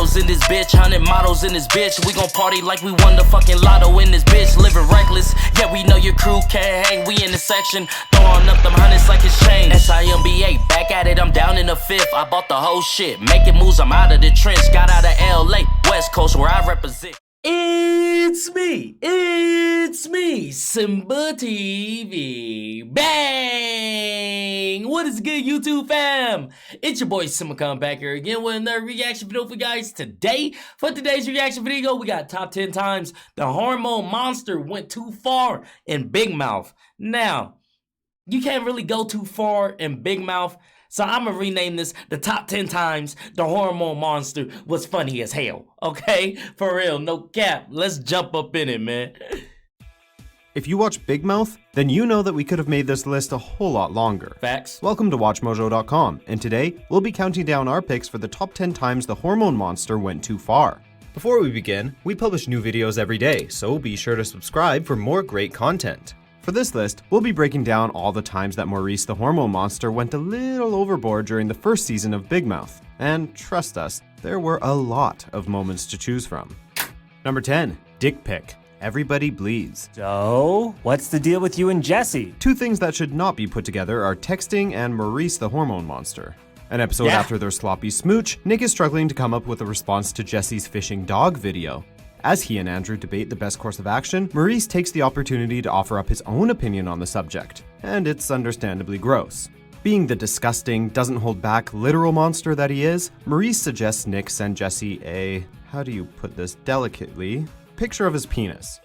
bottles in this bitch, 100 models in this bitch. We gon' party like we won the fucking lotto in this bitch. Living reckless, yeah, we know your crew can't hang. We in the section, throwing up them hundreds like it's change. SIMBA, back at it, I'm down in the fifth. I bought the whole shit, making moves, I'm out of the trench. Got out of LA, West Coast, where I represent. It's me, SimbaTv. Bang! What is good, YouTube fam? It's your boy Simba coming back here again with another reaction video for you guys today. For today's reaction video, we got top 10 times the hormone monster went too far in Big Mouth. Now, you can't really go too far in Big Mouth, so I'm gonna rename this the top 10 times the hormone monster was funny as hell. Okay? For real, no cap. Let's jump up in it, man. If you watch Big Mouth, then you know that we could have made this list a whole lot longer. Facts. Welcome to WatchMojo.com, and today we'll be counting down our picks for the top 10 times the hormone monster went too far. Before we begin, we publish new videos every day, so be sure to subscribe for more great content. For this list, we'll be breaking down all the times that Maurice the hormone monster went a little overboard during the first season of Big Mouth. And trust us, there were a lot of moments to choose from. Number 10, dick pic. Everybody bleeds. So, what's the deal with you and Jesse? Two things that should not be put together are texting and Maurice the hormone monster. An episode after their sloppy smooch, Nick is struggling to come up with a response to Jesse's fishing dog video. As he and Andrew debate the best course of action, Maurice takes the opportunity to offer up his own opinion on the subject, and it's understandably gross. Being the disgusting, doesn't hold back literal monster that he is, Maurice suggests Nick send Jesse a, how do you put this delicately, picture of his penis.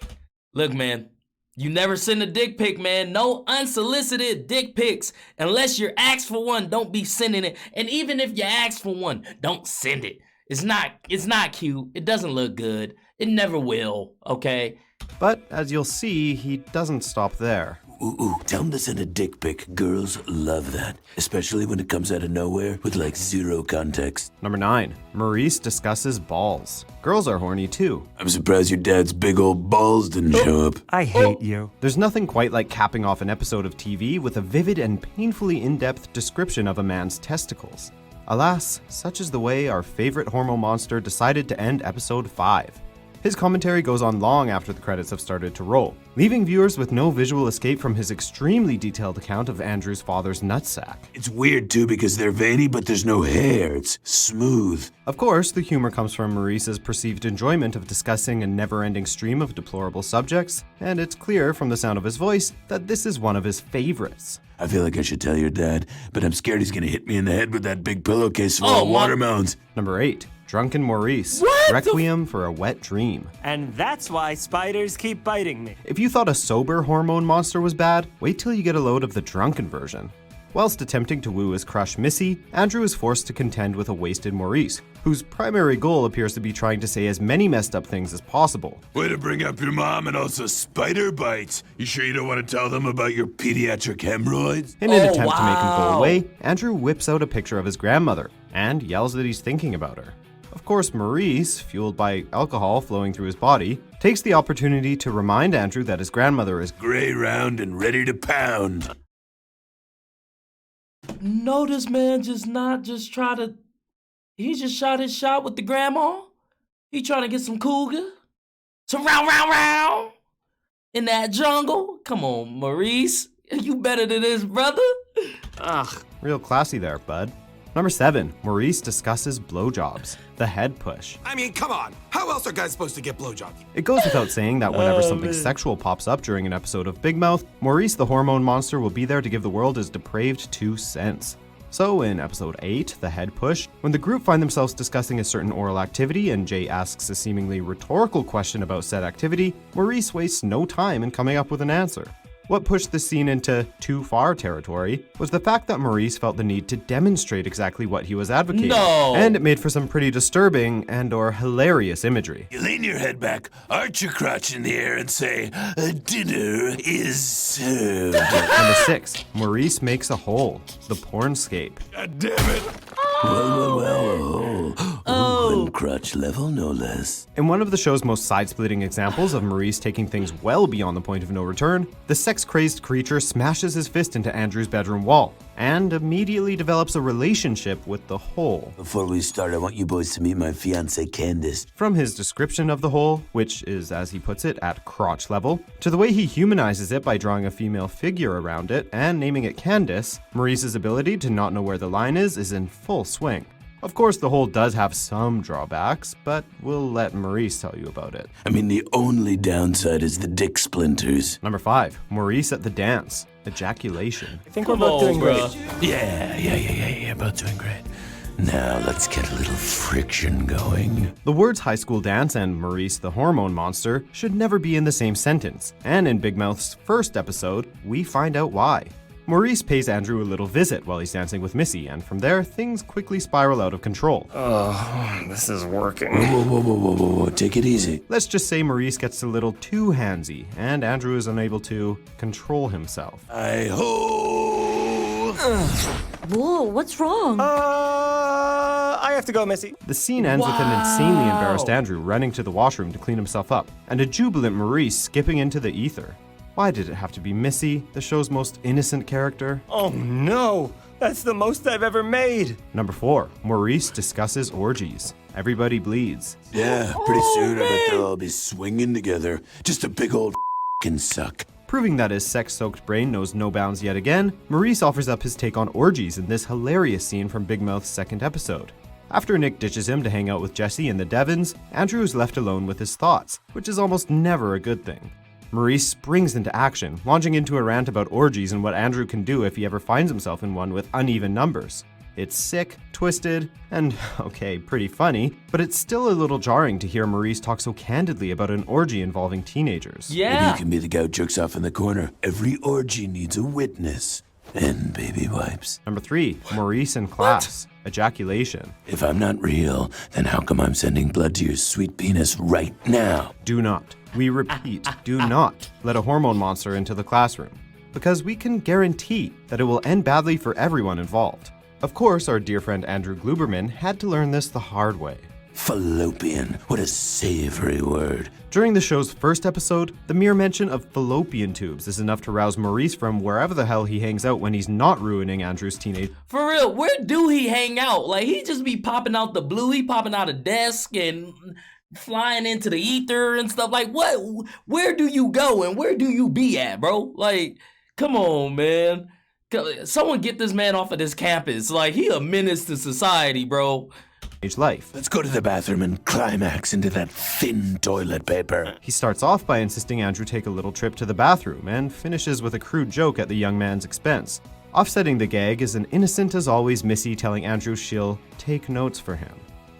Look, man, you never send a dick pic, man. No unsolicited dick pics. Unless you're asked for one, don't be sending it. And even if you ask for one, don't send it. It's not cute. It doesn't look good. It never will, okay? But as you'll see, he doesn't stop there. Tell him to send a dick pic. Girls love that, especially when it comes out of nowhere with like zero context. Number 9, Maurice discusses balls. Girls are horny too. I'm surprised your dad's big old balls didn't show up. I hate you. There's nothing quite like capping off an episode of TV with a vivid and painfully in-depth description of a man's testicles. Alas, such is the way our favorite hormone monster decided to end episode 5. His commentary goes on long after the credits have started to roll, leaving viewers with no visual escape from his extremely detailed account of Andrew's father's nutsack. It's weird too because they're veiny, but there's no hair. It's smooth. Of course, the humor comes from Maurice's perceived enjoyment of discussing a never-ending stream of deplorable subjects, and it's clear from the sound of his voice that this is one of his favorites. I feel like I should tell your dad, but I'm scared he's gonna hit me in the head with that big pillowcase full of watermelons. Number 8, Drunken Maurice. What? Requiem for a Wet Dream. And that's why spiders keep biting me. If you thought a sober hormone monster was bad, wait till you get a load of the drunken version. Whilst attempting to woo his crush Missy, Andrew is forced to contend with a wasted Maurice, whose primary goal appears to be trying to say as many messed up things as possible. Way to bring up your mom and also spider bites. You sure you don't want to tell them about your pediatric hemorrhoids? In an attempt to make him go away, Andrew whips out a picture of his grandmother and yells that he's thinking about her. Of course, Maurice, fueled by alcohol flowing through his body, takes the opportunity to remind Andrew that his grandmother is Gray, round, and ready to pound. No, this man he just shot his shot with the grandma. He trying to get some cougar. Some round in that jungle. Come on, Maurice. You better than this, brother. Ugh. real classy there, bud. Number 7, Maurice discusses blowjobs, the head push. I mean, come on. How else are guys supposed to get blowjobs? It goes without saying that whenever something sexual pops up during an episode of Big Mouth, Maurice the hormone monster will be there to give the world his depraved 2 cents. So in episode 8, the head push, when the group find themselves discussing a certain oral activity and Jay asks a seemingly rhetorical question about said activity, Maurice wastes no time in coming up with an answer. What pushed the scene into too far territory was the fact that Maurice felt the need to demonstrate exactly what he was advocating. No! And it made for some pretty disturbing and/or hilarious imagery. You lean your head back, arch your crotch in the air, and say, "Dinner is served." Number 6, Maurice makes a hole, the pornscape. God damn it! Well. Oh. crotch level, no less. In one of the show's most side-splitting examples of Maurice taking things well beyond the point of no return, the sex-crazed creature smashes his fist into Andrew's bedroom wall and immediately develops a relationship with the hole. Before we start, I want you boys to meet my fiancée, Candace. From his description of the hole, which is, as he puts it, at crotch level, to the way he humanizes it by drawing a female figure around it and naming it Candace, Maurice's ability to not know where the line is in full swing. Of course, the hole does have some drawbacks, but we'll let Maurice tell you about it. I mean, the only downside is the dick splinters. Number 5, Maurice at the dance. Ejaculation. I think we're both doing great. Yeah, both doing great. Now let's get a little friction going. The words high school dance and Maurice the hormone monster should never be in the same sentence, and in Big Mouth's first episode, we find out why. Maurice pays Andrew a little visit while he's dancing with Missy, and from there, things quickly spiral out of control. This is working. Whoa, take it easy. Let's just say Maurice gets a little too handsy, and Andrew is unable to control himself. Whoa, what's wrong? I have to go, Missy. The scene ends with an insanely embarrassed Andrew running to the washroom to clean himself up, and a jubilant Maurice skipping into the ether. Why did it have to be Missy, the show's most innocent character? Oh no, that's the most I've ever made. Number 4, Maurice discusses orgies. Everybody bleeds. Yeah, pretty soon I bet they'll all be swinging together. Just a big old f***ing suck. Proving that his sex-soaked brain knows no bounds yet again, Maurice offers up his take on orgies in this hilarious scene from Big Mouth's second episode. After Nick ditches him to hang out with Jesse and the Devons, Andrew is left alone with his thoughts, which is almost never a good thing. Maurice springs into action, launching into a rant about orgies and what Andrew can do if he ever finds himself in one with uneven numbers. It's sick, twisted, and, okay, pretty funny, but it's still a little jarring to hear Maurice talk so candidly about an orgy involving teenagers. Maybe Yeah. you can be the guy who jerks off in the corner. Every orgy needs a witness. And baby wipes. Number 3, Maurice in class. Ejaculation. If I'm not real, then how come I'm sending blood to your sweet penis right now? Do not, we repeat, do not let a hormone monster into the classroom, because we can guarantee that it will end badly for everyone involved. Of course, our dear friend Andrew Gluberman had to learn this the hard way. Fallopian. What a savory word. During the show's first episode, the mere mention of fallopian tubes is enough to rouse Maurice from wherever the hell he hangs out when he's not ruining Andrew's teenage. For real, where do he hang out? Like, he just be popping out the blue, he popping out a desk and flying into the ether and stuff. Like, what? Where do you go and where do you be at, bro? Like, come on, man. Someone get this man off of this campus. Like, he a menace to society, bro. life. Let's go to the bathroom and climax into that thin toilet paper. He starts off by insisting Andrew take a little trip to the bathroom and finishes with a crude joke at the young man's expense. Offsetting the gag is an innocent as always Missy telling Andrew she'll take notes for him.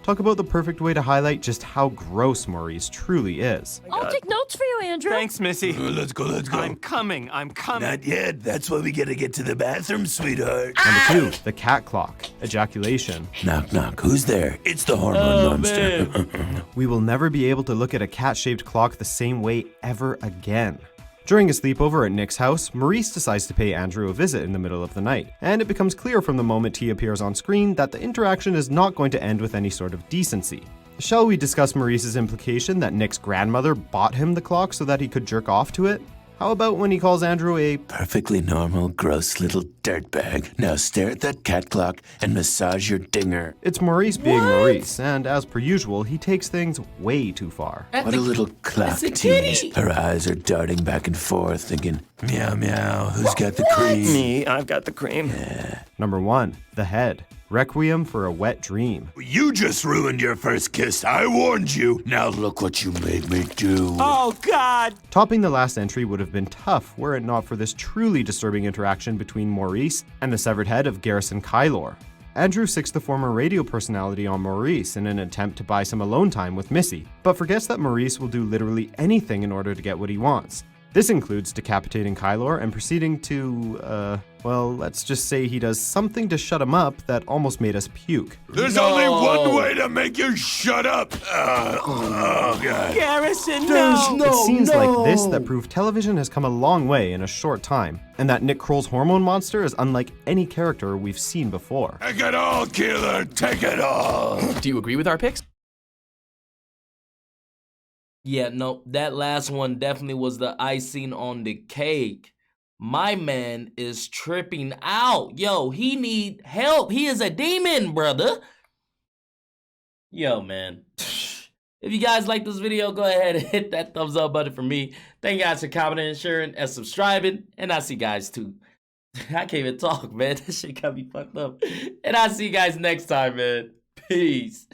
Talk about the perfect way to highlight just how gross Maurice truly is. I'll take notes for you, Andrew. Thanks, Missy. Let's go. I'm coming. Not yet. That's why we gotta get to the bathroom, sweetheart. Number 2, the cat clock. Ejaculation. Knock, knock. Who's there? It's the hormone monster. We will never be able to look at a cat-shaped clock the same way ever again. During a sleepover at Nick's house, Maurice decides to pay Andrew a visit in the middle of the night, and it becomes clear from the moment he appears on screen that the interaction is not going to end with any sort of decency. Shall we discuss Maurice's implication that Nick's grandmother bought him the clock so that he could jerk off to it? How about when he calls Andrew a Perfectly normal, gross little dirtbag. Now stare at that cat clock and massage your dinger. It's Maurice being Maurice, and as per usual, he takes things way too far. What a little clock It's a kitty. tease. Her eyes are darting back and forth, thinking, meow, meow, who's got the cream? Me, I've got the cream. Number 1, the head. Requiem for a Wet Dream. You just ruined your first kiss. I warned you. Now look what you made me do. Oh, God! Topping the last entry would have been tough were it not for this truly disturbing interaction between Maurice and the severed head of Garrison Kylor. Andrew sicks the former radio personality on Maurice in an attempt to buy some alone time with Missy, but forgets that Maurice will do literally anything in order to get what he wants. This includes decapitating Kylor and proceeding to, well, let's just say he does something to shut him up that almost made us puke. There's only one way to make you shut up. Oh, God. Garrison, no! It's scenes like this that prove television has come a long way in a short time, and that Nick Kroll's hormone monster is unlike any character we've seen before. Take it all, killer. Take it all. Do you agree with our picks? Yeah, no, that last one definitely was the icing on the cake. My man is tripping out. Yo, he need help. He is a demon, brother. Yo, man. If you guys like this video, go ahead and hit that thumbs up button for me. Thank you guys for commenting, sharing, and subscribing. And I'll see you guys too. I can't even talk, man. That shit got me fucked up. And I'll see you guys next time, man. Peace.